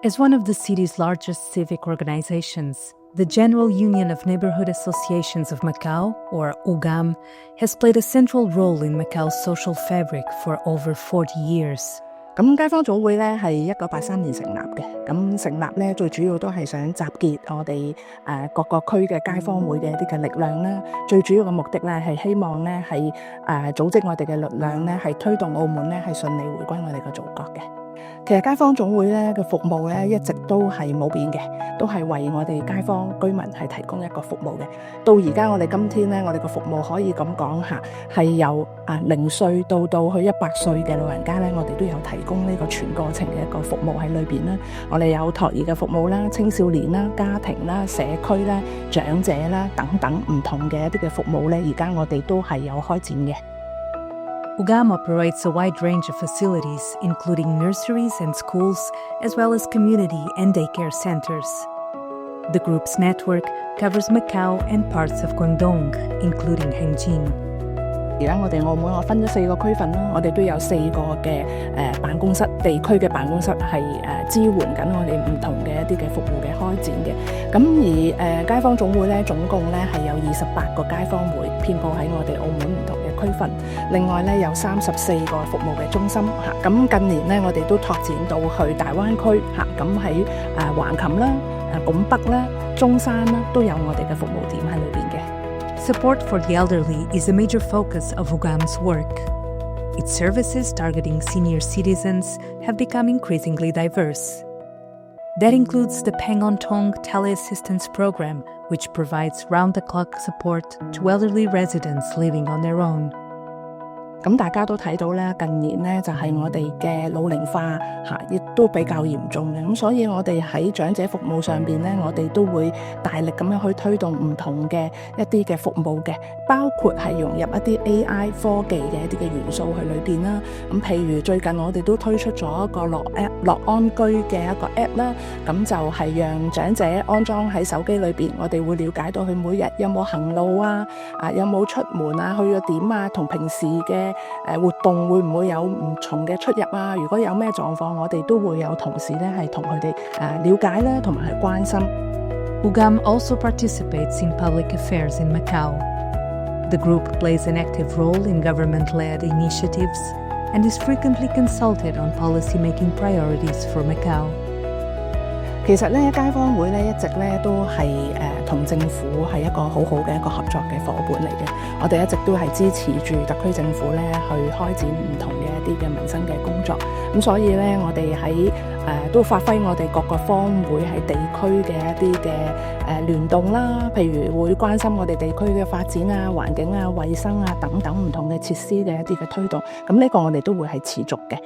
As one of the city's largest civic organizations, the General Union of Neighborhood Associations of Macau, or UGAM, has played a central role in Macau's social fabric for over 40 years. 咁街坊總會咧係1983年成立嘅，咁成立咧最主要都係想集結我哋各個區嘅街坊會嘅一啲嘅力量啦。最主要嘅目的咧係希望咧係組織我哋嘅力量咧係推動澳門咧係順利回歸我哋嘅祖國嘅。其實街坊總會咧嘅服務咧一直都係冇變嘅，都係為我哋街坊居民係提供一個服務嘅。到而家我哋今天咧，我哋嘅服務可以咁講下，係由0歲到去100歲嘅老人家咧，我哋都有提供呢個全過程嘅一個服務喺裏邊啦。我哋有托兒嘅服務啦、青少年啦、家庭啦、社區啦、長者啦等等唔同嘅一啲嘅服務咧，而家我哋都係有開展嘅。UGAM operates a wide range of facilities, including nurseries and schools, as well as community and daycare centers. The group's network covers Macau and parts of Guangdong, including Hengjin. 而家我哋澳門分咗4個區份啦，我哋都有4個嘅辦公室，地區嘅辦公室係支援緊我哋唔同嘅一啲嘅服務嘅開展嘅。咁而街坊總會咧，總共咧係有28個街坊會，遍佈喺我哋澳門唔同嘅區份。另外咧有34個服務嘅中心嚇。咁近年咧，我哋都拓展到去大灣區嚇。咁喺橫琴啦、拱北啦、中山啦，都有我哋嘅服務點喺裏邊嘅。Support for the elderly is a major focus of UGAM's work. Its services targeting senior citizens have become increasingly diverse. That includes the Peng On Tong Teleassistance Program, which provides round-the-clock support to elderly residents living on their own. 咁大家都睇到咧，近年咧就係我哋嘅老齡化亦都比較嚴重嘅。咁所以我哋喺長者服務上邊咧，我哋都會大力咁樣去推動唔同嘅一啲嘅服務嘅，包括係融入一啲 AI 科技嘅一啲嘅元素去裏邊啦。咁譬如最近我哋都推出咗一個樂安居嘅一個 app 啦，咁就係讓長者安裝喺手機裏邊，我哋會了解到佢每日有冇行路啊，有冇出門啊，去咗點啊，同平時嘅活動會唔會有唔同嘅出入啊？如果有咩狀況，我哋都會有同事咧係同佢哋了解啦，同埋係關心。UGAM also participates in public affairs in Macau. The group plays an active role in government-led initiatives and is frequently consulted on policy-making priorities for Macau. 其實咧，街坊會咧一直咧都係同政府係一個好好嘅一個合作嘅伙伴嚟嘅。我哋一直都係支持住特區政府咧去開展唔同嘅一啲嘅民生嘅工作。咁所以咧，我哋喺都發揮我哋各個方會喺地區嘅一啲嘅聯動啦，譬如會關心我哋地區嘅發展啊、環境啊、衛生啊等等唔同嘅設施嘅一啲嘅推動。咁呢個我哋都會係持續嘅。